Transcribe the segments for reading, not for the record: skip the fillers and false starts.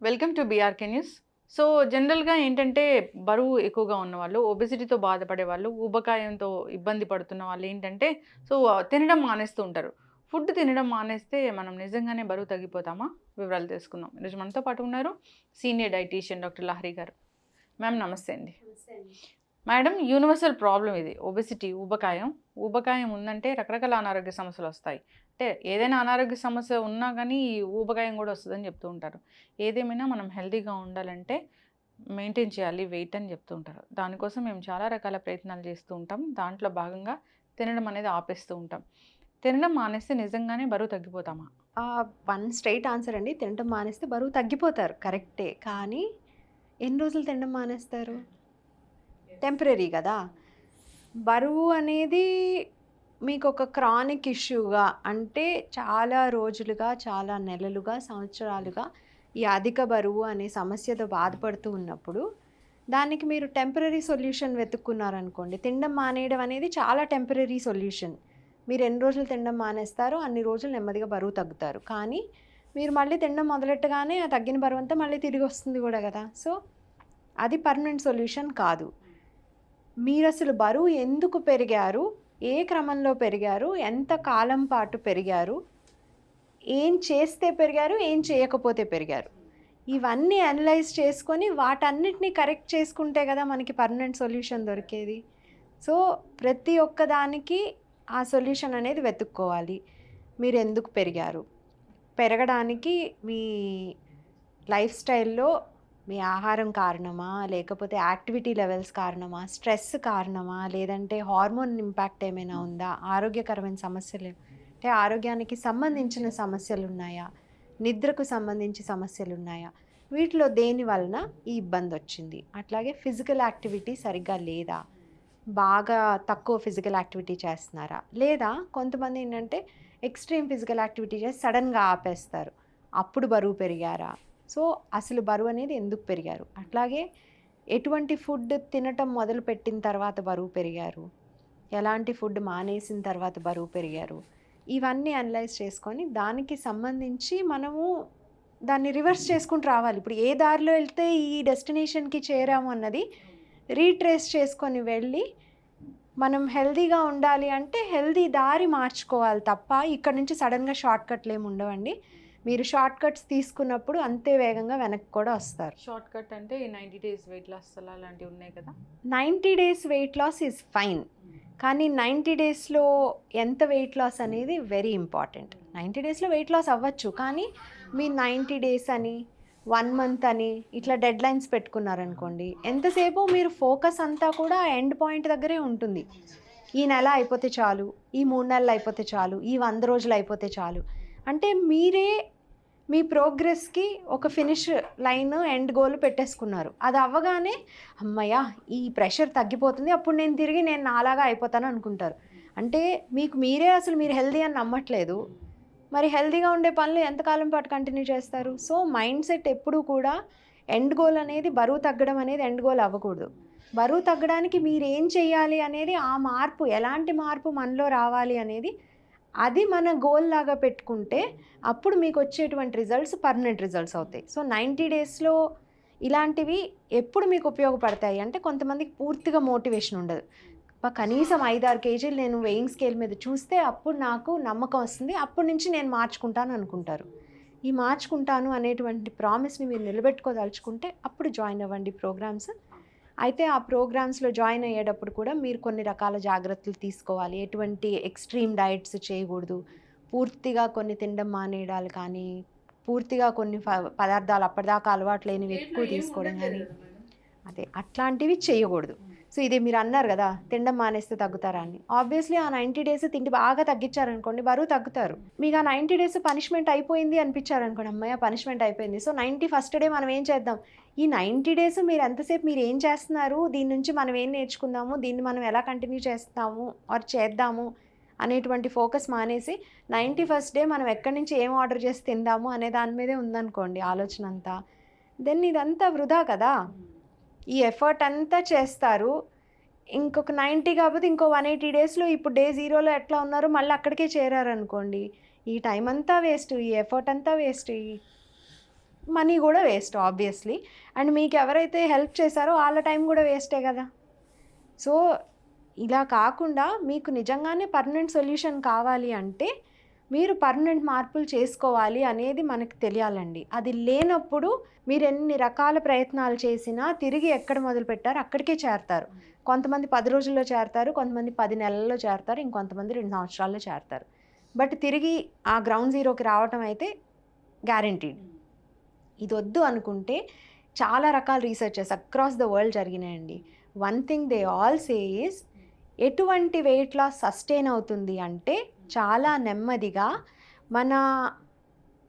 Welcome to BRK news. So, జనరల్‌గా ఏంటంటే, బరువు ఎక్కువగా ఉన్నవాళ్ళు, ఒబెసిటీతో బాధపడేవాళ్ళు, ఊబకాయంతో ఇబ్బంది పడుతున్న వాళ్ళేంటంటే, సో, తినడం మానేస్తూ ఉంటారు. ఫుడ్ తినడం మానేస్తే మనం నిజంగానే బరువు తగ్గిపోతామా? వివరాలు తెలుసుకుందాం. ఈరోజు మనతో పాటు ఉన్నారు సీనియర్ డైటీషియన్ డాక్టర్ లహరి గారు. మ్యామ్ నమస్తే అండి. నమస్తే అండి. మేడం, యూనివర్సల్ ప్రాబ్లమ్ ఇది. ఒబెసిటీ, ఊబకాయం. ఊబకాయం ఉందంటే రకరకాల అనారోగ్య సమస్యలొస్తాయి. అంటే ఏదైనా అనారోగ్య సమస్య ఉన్నా గానీ, ఈ ఊబకాయం గూడా వస్తదని జెప్తూ ఉంటారు. ఏదేమైనా మనం హెల్తీగా ఉండాలంటే మెయింటైన్ చేయాలి వెయిట్ అని జెప్తూ ఉంటారు. దానికోసం మేము చాలా రకాల ప్రయత్నాలు జేస్తూ ఉంటాం. దాంట్లో భాగంగా తినడం అనేది ఆపేస్తూ ఉంటాం. తినడం మానేస్తే నిజంగానే బరువు తగ్గిపోతామా? వన్ స్ట్రెయిట్ ఆన్సర్ అండి. తినటం మానేస్తే బరువు తగ్గిపోతారు కరెక్టే. కానీ ఎన్ని రోజులు తినడం మానేస్తారు? టెంపరరీ గదా! బరువు అనేది మీకొక క్రానిక్ ఇష్యూగా అంటే చాలా రోజులుగా, చాలా నెలలుగా, సంవత్సరాలుగా ఈ అధిక బరువు అనే సమస్యతో బాధపడుతూ ఉన్నప్పుడు, దానికి మీరు టెంపరరీ సొల్యూషన్ వెతుక్కున్నారనుకోండి. తినడం మానేయడం అనేది చాలా టెంపరరీ సొల్యూషన్. మీరు ఎన్ని రోజులు తినడం మానేస్తారో అన్ని రోజులు నెమ్మదిగా బరువు తగ్గుతారు. కానీ మీరు మళ్ళీ తినడం మొదలెట్టగానే ఆ తగ్గిన బరువంతా మళ్ళీ తిరిగొస్తుంది గూడా గదా! సో, అది పర్మనెంట్ సొల్యూషన్ కాదు. మీరసలు బరువు ఎందుకు పెరిగారు? ఏ క్రమంలో పెరిగారు? ఎంత కాలం పాటు పెరిగారు? ఏం చేస్తే పెరిగారు? ఏం చేయకపోతే పెరిగారు? ఇవన్నీ అనలైజ్ చేసుకొని వాటన్నిటిని కరెక్ట్ చేసుకుంటే గదా మనకి పర్మనెంట్ సొల్యూషన్ దొరికేది. సో, ప్రతి ఒక్కదానికి ఆ సొల్యూషన్ అనేది వెతుక్కోవాలి. మీరెందుకు పెరిగారు? పెరగడానికి మీ లైఫ్ స్టైల్‌లో మీ ఆహారం కారణమా? లేకపోతే యాక్టివిటీ లెవెల్స్ కారణమా? స్ట్రెస్ కారణమా? లేదంటే హార్మోన్ ఇంపాక్ట్ ఏమైనా ఉందా? ఆరోగ్యకరమైన సమస్యలు అంటే ఆరోగ్యానికి సంబంధించిన సమస్యలున్నాయా? నిద్రకు సంబంధించి సమస్యలున్నాయా? వీటిలో దేని వలన ఈ ఇబ్బందొచ్చింది? అట్లాగే ఫిజికల్ యాక్టివిటీ సరిగ్గా లేదా? బాగా తక్కువ ఫిజికల్ యాక్టివిటీ చేస్తున్నారా? లేదా కొంతమందేంటంటే ఎక్స్‌ట్రీమ్ ఫిజికల్ యాక్టివిటీ చేసి సడెన్‌గా ఆపేస్తారు. అప్పుడు బరువు పెరిగారా? సో, అసలు బరువనేది ఎందుకు పెరిగారు? అట్లాగే ఎటువంటి ఫుడ్ తినటం మొదలుపెట్టిన తర్వాత బరువు పెరిగారు? ఎలాంటి ఫుడ్ మానేసిన తర్వాత బరువు పెరిగారు? ఇవన్నీ అనలైజ్ చేసుకొని దానికి సంబంధించి మనము దాన్ని రివర్స్ చేసుకుంటూ రావాలి. ఇప్పుడు ఏ దారిలో ఎళ్తే ఈ డెస్టినేషన్‌కి చేరాము అన్నది రీట్రేస్ చేసుకొని వెళ్ళి, మనం హెల్తీగా ఉండాలి అంటే హెల్తీ దారి మార్చుకోవాలి తప్ప, ఇక్కడ నుంచి సడెన్‌గా షార్ట్‌కట్‌లేమి ఉండవండి. మీరు షార్ట్‌కట్స్ తీసుకున్నప్పుడు అంతే వేగంగా వెనక్కి కూడా వస్తారు. షార్ట్ కట్ అంటే ఈ 90 డేస్ వెయిట్ లాస్ అలాంటివి ఉన్నాయి కదా! 90 days weight loss is fine. కానీ 90 డేస్‌లో ఎంత వెయిట్ లాస్ అనేది వెరీ ఇంపార్టెంట్. 90 డేస్‌లో వెయిట్ లాస్ అవ్వచ్చు. కానీ మీరు 90 డేస్ అని, 1 మంత్ అని ఇట్లా డెడ్‌లైన్స్ పెట్టుకున్నారనుకోండి. ఎంతసేపు మీరు ఫోకస్ అంతా కూడా ఎండ్ పాయింట్ దగ్గరే ఉంటుంది. ఈ నెల అయిపోతే చాలు, ఈ 3 నెలలు అయిపోతే చాలు, ఈ 100 రోజులు అయిపోతే చాలు. అంటే మీరే మీ ప్రోగ్రెస్‌కి ఒక ఫినిష్ లైన్, ఎండ్ గోల్ పెట్టేసుకున్నారు. అది అవ్వగానే హమ్మయ్య! ఈ ప్రెషర్ తగ్గిపోతుంది. అప్పుడు నేను నాలాగా అయిపోతాను అనుకుంటారు. అంటే మీకు మీరే అసలు మీరు హెల్తీ అని నమ్మట్లేదు. మరి హెల్తీగా ఉండే పనులు ఎంతకాలం పాటు కంటిన్యూ చేస్తారు? సో, మైండ్ సెట్ ఎప్పుడూ కూడా ఎండ్ గోల్ అనేది బరువు తగ్గడం అనేది ఎండ్ గోల్ అవ్వకూడదు. బరువు తగ్గడానికి మీరేం చేయాలి అనేది ఆ మార్పు ఎలాంటి మార్పు మనలో రావాలి అనేది అది మన గోల్ లాగా పెట్టుకుంటే అప్పుడు మీకొచ్చేటువంటి రిజల్ట్స్ పర్మనెంట్ రిజల్ట్స్ అవుతాయి. సో, 90 డేస్‌లో ఇలాంటివి ఎప్పుడు మీకు ఉపయోగపడతాయి అంటే కొంతమందికి పూర్తిగా మోటివేషన్ ఉండదు. కనీసం 5, 6 కేజీలు నేను వెయింగ్ స్కేల్ మీద చూస్తే అప్పుడు నాకు నమ్మకం వస్తుంది. అప్పటి నుంచి నేను మార్చుకుంటాను అనుకుంటారు. ఈ మార్చుకుంటాను అనేటువంటి ప్రామిస్‌ని మీరు నిలబెట్టుకోదలుచుకుంటే అప్పుడు జాయిన్ అవ్వండి ప్రోగ్రామ్స్. అయితే ఆ ప్రోగ్రామ్స్‌లో జాయిన్ అయ్యేటప్పుడు కూడా మీరు కొన్ని రకాల జాగ్రత్తలు తీసుకోవాలి. ఎటువంటి ఎక్స్‌ట్రీమ్ డయట్స్ చేయకూడదు. పూర్తిగా కొన్ని తినడం మానేయడాలు కానీ, పూర్తిగా కొన్ని పదార్థాలు అప్పటిదాకా అలవాటు లేనివి ఎక్కువ తీసుకోవడం గానీ, అదే అట్లాంటివి చేయకూడదు. సో, ఇది మీరన్నారు గదా! తినడం మానేస్తే తగ్గుతారా అని. ఆబ్వియస్‌లీ ఆ 90 డేస్ తిండి బాగా తగ్గించారనుకోండి బరువు తగ్గుతారు. మీకు ఆ 90 డేస్ పనిష్మెంట్ అయిపోయింది అనిపించారనుకోండి, హమ్మయ్య! పనిష్మెంట్ అయిపోయింది. సో, 90 డే మనం ఏం చేద్దాం? ఈ 90 డేస్ మీరు ఎంతసేపు మీరేం చేస్తున్నారు? దీని నుంచి మనం ఏం నేర్చుకుందాము? దీన్ని మనం ఎలా కంటిన్యూ చేస్తాము ఆర్ చేద్దాము అనేటువంటి ఫోకస్ మానేసి 91st డే మనం ఎక్కడి నుంచి ఏం ఆర్డర్ చేసి తిందాము అనే దాని మీదే ఉందనుకోండి ఆలోచనంతా. దెన్ ఇదంతా వృధా కదా! ఈ ఎఫర్ట్ అంతా చేస్తారు. ఇంకొక 90 కాకపోతే ఇంకో 180 డేస్‌లో ఇప్పుడు డే 0లో ఎట్లా ఉన్నారో మళ్ళీ అక్కడికే చేరారనుకోండి. ఈ టైం అంతా వేస్ట్. ఈ ఎఫర్ట్ అంతా వేస్ట్. మనీ కూడా వేస్ట్ ఆబ్వియస్లీ. అండ్ మీకు ఎవరైతే హెల్ప్ చేశారో వాళ్ళ టైం కూడా వేస్టే కదా. సో ఇలా కాకుండా మీకు నిజంగానే పర్మనెంట్ సొల్యూషన్ కావాలి అంటే మీరు పర్మనెంట్ మార్పులు చేసుకోవాలి అనేది మనకు తెలియాలండి. అది లేనప్పుడు మీరు ఎన్ని రకాల ప్రయత్నాలు చేసినా తిరిగి ఎక్కడ మొదలుపెట్టారో అక్కడికే చేరతారు. కొంతమంది 10 రోజుల్లో చేరతారు, కొంతమంది 10 నెలల్లో చేరతారు, ఇంకొంతమంది 2 సంవత్సరాల్లో చేరతారు. బట్ తిరిగి ఆ గ్రౌండ్ జీరోకి రావటం అయితే గ్యారంటీడ్. ఇది వద్దు అనుకుంటే చాలా రకాల రీసెర్చెస్ అక్రాస్ ద వరల్డ్ జరిగినాయండి. One thing they all say is ఎటువంటి వెయిట్ లాస్ సస్టైన్ అవుతుంది అంటే చాలా నెమ్మదిగా మన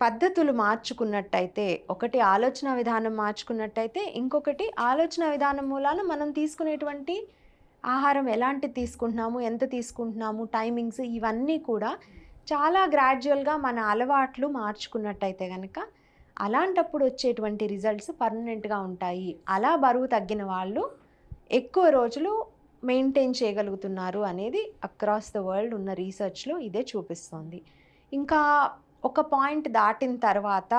పద్ధతులు మార్చుకున్నట్టయితే, ఒకటి ఆలోచన విధానం మార్చుకున్నట్టయితే, ఇంకొకటి ఆలోచన విధానం మూలాన మనం తీసుకునేటువంటి ఆహారం ఎలాంటిది తీసుకుంటున్నాము, ఎంత తీసుకుంటున్నాము, టైమింగ్స్ ఇవన్నీ కూడా చాలా గ్రాడ్యువల్గా మన అలవాట్లు మార్చుకున్నట్టయితే కనుక అలాంటప్పుడు వచ్చేటువంటి రిజల్ట్స్ పర్మనెంట్గా ఉంటాయి. అలా బరువు తగ్గిన వాళ్ళు ఎక్కువ రోజులు మెయింటైన్ చేయగలుగుతున్నారు అనేది అక్రాస్ ద వరల్డ్ ఉన్న రీసెర్చ్లో ఇదే చూపిస్తుంది. ఇంకా ఒక పాయింట్ దాటిన తర్వాత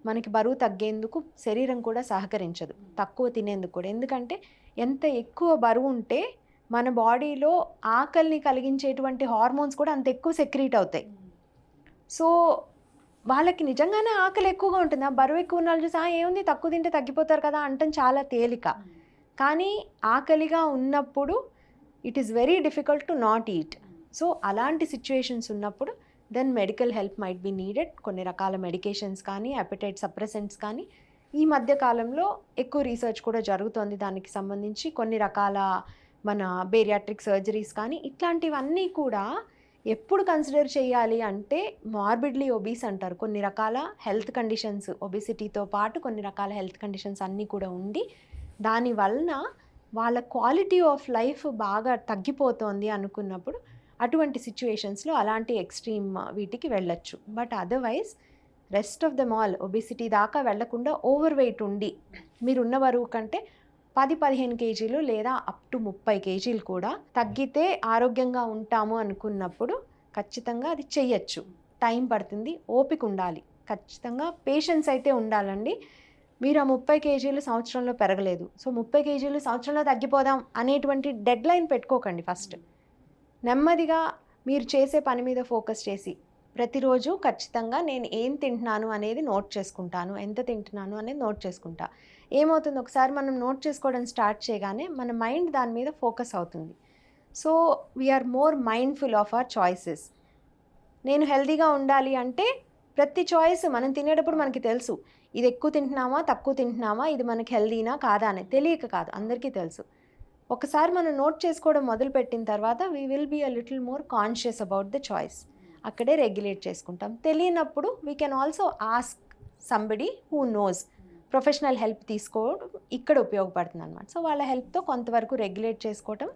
మనకి బరువు తగ్గేందుకు శరీరం కూడా సహకరించదు, తక్కువ తినేందుకు కూడా. ఎందుకంటే ఎంత ఎక్కువ బరువు ఉంటే మన బాడీలో ఆకలిని కలిగించేటువంటి హార్మోన్స్ కూడా అంత ఎక్కువ సెక్రీట్ అవుతాయి. సో వాళ్ళకి నిజంగానే ఆకలి ఎక్కువగా ఉంటుంది. ఆ బరువు ఎక్కువ ఉన్న వాళ్ళు చూసి ఏముంది తక్కువ తింటే తగ్గిపోతారు కదా అంటాం చాలా తేలిక. కానీ ఆకలిగా ఉన్నప్పుడు it is very difficult to not eat. So అలాంటి సిచ్యువేషన్స్ ఉన్నప్పుడు then medical help might be needed. కొన్ని రకాల మెడికేషన్స్ కానీ, అపెటైట్ సప్రెసెంట్స్ కానీ ఈ మధ్య కాలంలో ఎక్కువ రీసెర్చ్ కూడా జరుగుతోంది దానికి సంబంధించి. కొన్ని రకాల మన బేరియాట్రిక్ సర్జరీస్ కానీ ఇట్లాంటివన్నీ కూడా ఎప్పుడు కన్సిడర్ చేయాలి అంటే మార్బిడ్లీ ఒబీస్ అంటారు. కొన్ని రకాల హెల్త్ కండిషన్స్, ఒబిసిటీతో పాటు కొన్ని రకాల హెల్త్ కండిషన్స్ అన్నీ కూడా ఉండి దానివలన వాళ్ళ క్వాలిటీ ఆఫ్ లైఫ్ బాగా తగ్గిపోతోంది అనుకున్నప్పుడు అటువంటి సిచ్యువేషన్స్లో అలాంటి ఎక్స్ట్రీమ్ వీటికి వెళ్ళొచ్చు. But otherwise rest of the mall obesity దాకా వెళ్లకుండా ఓవర్ వెయిట్ ఉండి మీరున్న బరువు కంటే 10-15 కేజీలు లేదా అప్ టు 30 కేజీలు కూడా తగ్గితే ఆరోగ్యంగా ఉంటాము అనుకున్నప్పుడు ఖచ్చితంగా అది చెయ్యొచ్చు. టైం పడుతుంది, ఓపిక ఉండాలి, ఖచ్చితంగా పేషెన్స్ అయితే ఉండాలండి. మీరు ఆ 30 కేజీలు సంవత్సరంలో పెరగలేదు, సో 30 కేజీలు సంవత్సరంలో తగ్గిపోదాం అనేటువంటి డెడ్ లైన్ పెట్టుకోకండి. ఫస్ట్ నెమ్మదిగా మీరు చేసే పని మీద ఫోకస్ చేసి ప్రతిరోజు ఖచ్చితంగా నేను ఏం తింటున్నాను అనేది నోట్ చేసుకుంటాను, ఎంత తింటున్నాను అనేది నోట్ చేసుకుంటా. ఏమవుతుంది, ఒకసారి మనం నోట్ చేసుకోవడం స్టార్ట్ చేయగానే మన మైండ్ దాని మీద ఫోకస్ అవుతుంది. So we are more mindful of our choices. నేను హెల్తీగా ఉండాలి అంటే ప్రతి చాయిస్ మనం తినేటప్పుడు మనకి తెలుసు, ఇది ఎక్కువ తింటున్నామా తక్కువ తింటున్నామా, ఇది మనకి హెల్దీనా కాదా అని. తెలియక కాదు, అందరికీ తెలుసు. ఒకసారి మనం నోట్ చేసుకోవడం మొదలుపెట్టిన తర్వాత we will be a little more conscious about the choice. అక్కడే రెగ్యులేట్ చేసుకుంటాం. తెలియనప్పుడు we can also ask somebody who knows. Professional help తీసుకోవడం ఇక్కడ ఉపయోగపడుతుంది అనమాట. సో వాళ్ళ హెల్ప్తో కొంతవరకు రెగ్యులేట్ చేసుకోవటం,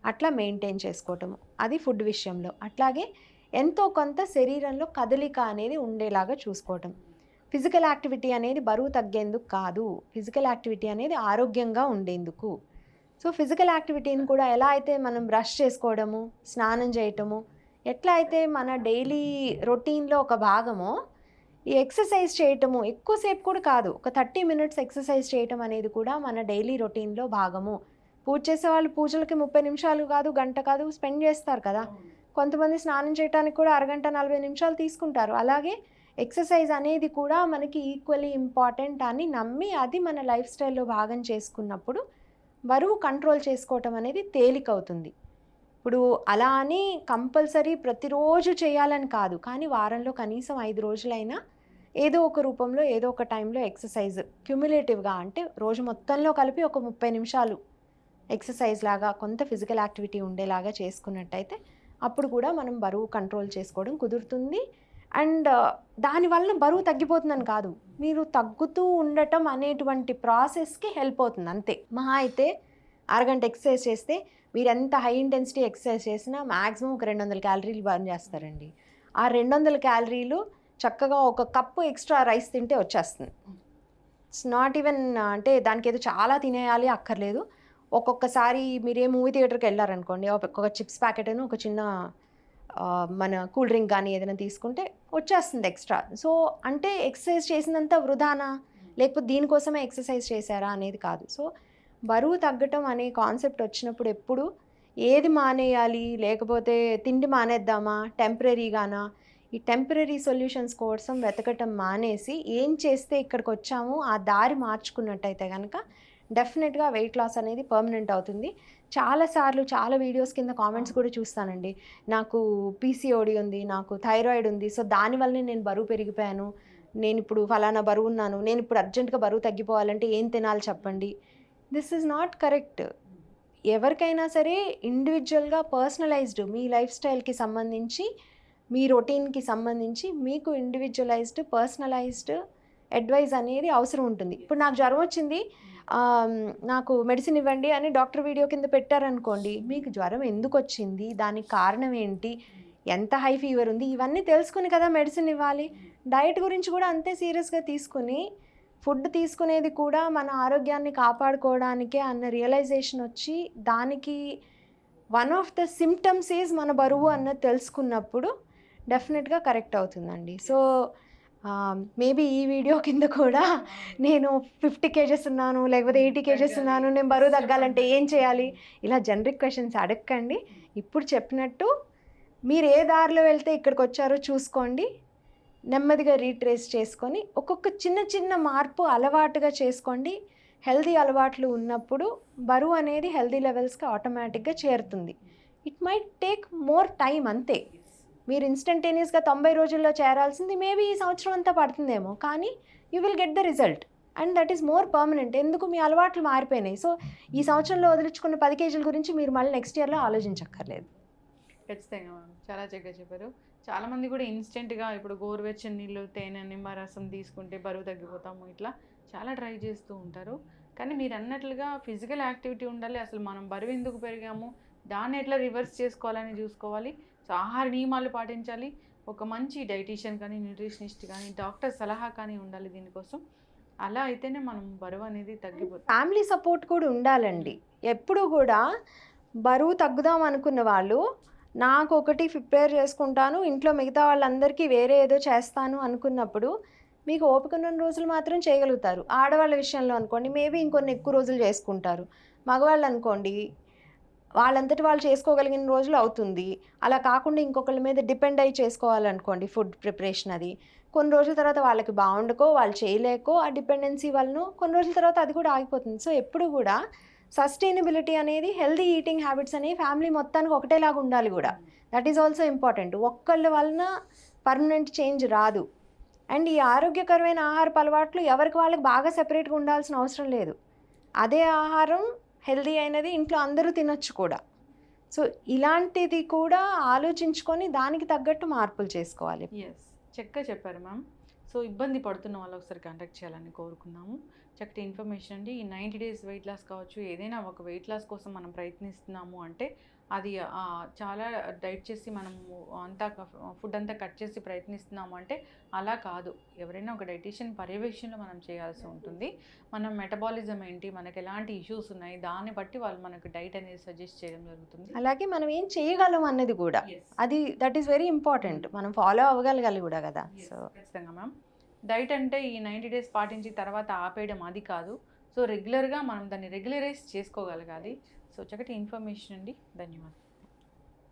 అట్లా మెయింటైన్ చేసుకోవటం, అది ఫుడ్ విషయంలో. అట్లాగే ఎంతో కొంత శరీరంలో కదలిక అనేది ఉండేలాగా చూసుకోవటం. ఫిజికల్ యాక్టివిటీ అనేది బరువు తగ్గేందుకు కాదు, ఫిజికల్ యాక్టివిటీ అనేది ఆరోగ్యంగా ఉండేందుకు. సో ఫిజికల్ యాక్టివిటీని కూడా ఎలా అయితే మనం బ్రష్ చేసుకోవడము, స్నానం చేయటము, ఎట్లా అయితే మన డైలీ రొటీన్లో ఒక భాగమో ఈ ఎక్సర్సైజ్ చేయటము, ఎక్కువసేపు కూడా కాదు, ఒక 30 మినిట్స్ ఎక్సర్సైజ్ చేయటం అనేది కూడా మన డైలీ రొటీన్లో భాగము. పూజ చేసే వాళ్ళు పూజలకి 30 నిమిషాలు కాదు, గంట కాదు స్పెండ్ చేస్తారు కదా. కొంతమంది స్నానం చేయడానికి కూడా అరగంట 40 నిమిషాలు తీసుకుంటారు. అలాగే ఎక్సర్సైజ్ అనేది కూడా మనకి ఈక్వల్లీ ఇంపార్టెంట్ అని నమ్మి అది మన లైఫ్ స్టైల్లో భాగం చేసుకున్నప్పుడు బరువు కంట్రోల్ చేసుకోవటం అనేది తేలికవుతుంది. ఇప్పుడు అలా అని కంపల్సరీ ప్రతిరోజు చేయాలని కాదు, కానీ వారంలో కనీసం 5 రోజులైనా ఏదో ఒక రూపంలో ఏదో ఒక టైంలో ఎక్సర్సైజ్ క్యుములేటివ్గా, అంటే రోజు మొత్తంలో కలిపి ఒక 30 నిమిషాలు ఎక్సర్సైజ్ లాగా కొంత ఫిజికల్ యాక్టివిటీ ఉండేలాగా చేసుకున్నట్టయితే అప్పుడు కూడా మనం బరువు కంట్రోల్ చేసుకోవడం కుదురుతుంది. అండ్ దానివల్ల బరువు తగ్గిపోతుందని కాదు, మీరు తగ్గుతూ ఉండటం అనేటువంటి ప్రాసెస్కి హెల్ప్ అవుతుంది అంతే. మహా అయితే అరగంట ఎక్సర్సైజ్ చేస్తే మీరు ఎంత హై ఇంటెన్సిటీ ఎక్సర్సైజ్ చేసినా మ్యాక్సిమం ఒక 200 క్యాలరీలు బర్న్ చేస్తారండి. ఆ 200 క్యాలరీలు చక్కగా ఒక కప్పు ఎక్స్ట్రా రైస్ తింటే వచ్చేస్తుంది. ఇట్స్ నాట్ ఈవెన్, అంటే దానికి ఏదో చాలా తినేయాలి అక్కర్లేదు. ఒక్కొక్కసారి మీరే మూవీ థియేటర్కి వెళ్ళారనుకోండి, ఒక చిప్స్ ప్యాకెట్ అని ఒక చిన్న మన కూల్ డ్రింక్ కానీ ఏదైనా తీసుకుంటే వచ్చేస్తుంది ఎక్స్ట్రా. సో అంటే ఎక్సర్సైజ్ చేసినంత వృధానా, లేకపోతే దీనికోసమే ఎక్సర్సైజ్ చేశారా అనేది కాదు. సో బరువు తగ్గటం అనే కాన్సెప్ట్ వచ్చినప్పుడు ఎప్పుడు ఏది మానేయాలి, లేకపోతే తిండి మానేద్దామా, టెంపరరీగానా, ఈ టెంపరరీ సొల్యూషన్స్ కోసం వెతకటం మానేసి ఏం చేస్తే ఇక్కడికి వచ్చామో ఆ దారి మార్చుకున్నట్టయితే కనుక డెఫినెట్గా వెయిట్ లాస్ అనేది పర్మనెంట్ అవుతుంది. చాలాసార్లు చాలా వీడియోస్ కింద కామెంట్స్ కూడా చూస్తానండి. నాకు పీసీఓడి ఉంది, నాకు థైరాయిడ్ ఉంది, సో దానివల్లనే నేను బరువు పెరిగిపోయాను, నేను ఇప్పుడు ఫలానా బరువు ఉన్నాను, నేను ఇప్పుడు అర్జెంటుగా బరువు తగ్గిపోవాలంటే ఏం తినాలి చెప్పండి. This is not correct. ఎవరికైనా సరే ఇండివిజువల్గా పర్సనలైజ్డ్ మీ లైఫ్ స్టైల్కి సంబంధించి, మీ రొటీన్కి సంబంధించి మీకు ఇండివిజువలైజ్డ్ పర్సనలైజ్డ్ అడ్వైస్ అనేది అవసరం ఉంటుంది. ఇప్పుడు నాకు జ్వరం వచ్చింది, నాకు మెడిసిన్ ఇవ్వండి అని డాక్టర్ వీడియో కింద పెట్టారనుకోండి, మీకు జ్వరం ఎందుకు వచ్చింది, దానికి కారణం ఏంటి, ఎంత హై ఫీవర్ ఉంది, ఇవన్నీ తెలుసుకుని కదా మెడిసిన్ ఇవ్వాలి. డైట్ గురించి కూడా అంతే సీరియస్గా తీసుకుని ఫుడ్ తీసుకునేది కూడా మన ఆరోగ్యాన్ని కాపాడుకోవడానికే అన్న రియలైజేషన్ వచ్చి దానికి one of the symptoms is మన బరువు అన్నది తెలుసుకున్నప్పుడు డెఫినెట్గా కరెక్ట్ అవుతుందండి. సో మేబీ ఈ వీడియో కింద కూడా నేను 50 కేజెస్ ఉన్నాను, లేకపోతే 80 కేజెస్ ఉన్నాను, నేను బరువు తగ్గాలంటే ఏం చేయాలి, ఇలా జనరిక్ క్వశ్చన్స్ అడగకండి. ఇప్పుడు చెప్పినట్టు మీరు ఏ దారిలో వెళ్తే ఇక్కడికి వచ్చారో చూసుకోండి, నెమ్మదిగా రీట్రేస్ చేసుకొని ఒక్కొక్క చిన్న చిన్న మార్పు అలవాటుగా చేసుకోండి. హెల్దీ అలవాట్లు ఉన్నప్పుడు బరువు అనేది హెల్దీ లెవెల్స్కి ఆటోమేటిక్గా చేరుతుంది. It might take more time అంతే. మీరు ఇన్స్టంటేనియస్గా 90 రోజుల్లో చేరాల్సింది మేబీ ఈ సంవత్సరం అంతా పడుతుందేమో, కానీ you will get the result and that is more permanent. ఎందుకు, మీ అలవాట్లు మారిపోయినాయి. సో ఈ సంవత్సరంలో వదిలించుకున్న 10 కేజీల గురించి మీరు మళ్ళీ నెక్స్ట్ ఇయర్లో ఆలోచించక్కర్లేదు. ఖచ్చితంగా మ్యామ్, చాలా చక్కగా చెప్పారు. చాలామంది కూడా ఇన్స్టెంట్గా ఇప్పుడు గోరువెచ్చని నీళ్ళు, తేనె, నిమ్మరసం తీసుకుంటే బరువు తగ్గిపోతాము, ఇట్లా చాలా ట్రై చేస్తూ ఉంటారు. కానీ మీరు అన్నట్లుగా ఫిజికల్ యాక్టివిటీ ఉండాలి. అసలు మనం బరువు ఎందుకు పెరిగాము, దాన్ని ఎట్లా రివర్స్ చేసుకోవాలని చూసుకోవాలి. సో ఆహార నియమాలు పాటించాలి. ఒక మంచి డైటీషియన్ కానీ, న్యూట్రిషనిస్ట్ కానీ, డాక్టర్ సలహా కానీ ఉండాలి దీనికోసం. అలా అయితేనే మనం బరువు అనేది తగ్గిపోతుంది. ఫ్యామిలీ సపోర్ట్ కూడా ఉండాలండి. ఎప్పుడు కూడా బరువు తగ్గుదాం అనుకున్న వాళ్ళు నాకు ఒకటి ప్రిపేర్ చేసుకుంటాను, ఇంట్లో మిగతా వాళ్ళందరికీ వేరే ఏదో చేస్తాను అనుకున్నప్పుడు మీకు ఓపిక ఉన్న రోజులు మాత్రం చేయగలుగుతారు. ఆడవాళ్ళ విషయంలో అనుకోండి మేబీ ఇంకొన్ని ఎక్కువ రోజులు చేసుకుంటారు. మగవాళ్ళు అనుకోండి వాళ్ళంతటి వాళ్ళు చేసుకోగలిగిన రోజులు అవుతుంది. అలా కాకుండా ఇంకొకళ్ళ మీద డిపెండ్ అయ్యి చేసుకోవాలనుకోండి ఫుడ్ ప్రిపరేషన్, అది కొన్ని రోజుల తర్వాత వాళ్ళకి బాగుండకో, వాళ్ళు చేయలేకో, ఆ డిపెండెన్సీ వలన కొన్ని రోజుల తర్వాత అది కూడా ఆగిపోతుంది. సో ఎప్పుడు కూడా సస్టైనబిలిటీ అనేది, హెల్దీ ఈటింగ్ హ్యాబిట్స్ అనేవి ఫ్యామిలీ మొత్తానికి ఒకటేలాగా ఉండాలి కూడా. That is also important. ఒక్కళ్ళ వలన పర్మనెంట్ చేంజ్ రాదు. అండ్ ఈ ఆరోగ్యకరమైన ఆహారపు అలవాట్లు ఎవరికి వాళ్ళకి బాగా సెపరేట్గా ఉండాల్సిన అవసరం లేదు. అదే ఆహారం హెల్దీ అయినది ఇంట్లో అందరూ తినొచ్చు కూడా. సో ఇలాంటిది కూడా ఆలోచించుకొని దానికి తగ్గట్టు మార్పులు చేసుకోవాలి. ఎస్, చక్కగా చెప్పారు మ్యామ్. సో ఇబ్బంది పడుతున్న వాళ్ళు ఒకసారి కాంటాక్ట్ చేయాలని కోరుకున్నాము. చక్కటి ఇన్ఫర్మేషన్ అండి. ఈ 90 డేస్ వెయిట్ లాస్ కావచ్చు, ఏదైనా ఒక వెయిట్ లాస్ కోసం మనం ప్రయత్నిస్తున్నాము అంటే అది చాలా డైట్ చేసి మనము అంతా ఫుడ్ అంతా కట్ చేసి ప్రయత్నిస్తున్నాము అంటే అలా కాదు. ఎవరైనా ఒక డైటీషియన్ పర్యవేక్షణలో మనం చేయాల్సి ఉంటుంది. మనం మెటబాలిజం ఏంటి, మనకి ఎలాంటి ఇష్యూస్ ఉన్నాయి, దాన్ని బట్టి వాళ్ళు మనకు డైట్ అనేది సజెస్ట్ చేయడం జరుగుతుంది. అలాగే మనం ఏం చేయగలం అన్నది కూడా, అది దట్ ఈస్ వెరీ ఇంపార్టెంట్. మనం ఫాలో అవ్వగలగాలి కూడా కదా. సో ఖచ్చితంగా మ్యామ్. డైట్ అంటే ఈ 90 డేస్ పాటించి తర్వాత ఆపేయడం అది కాదు. సో రెగ్యులర్గా మనం దాన్ని రెగ్యులరైజ్ చేసుకోగలగాలి. సో చక్కటి ఇన్ఫర్మేషన్ అండి. ధన్యవాదాలు.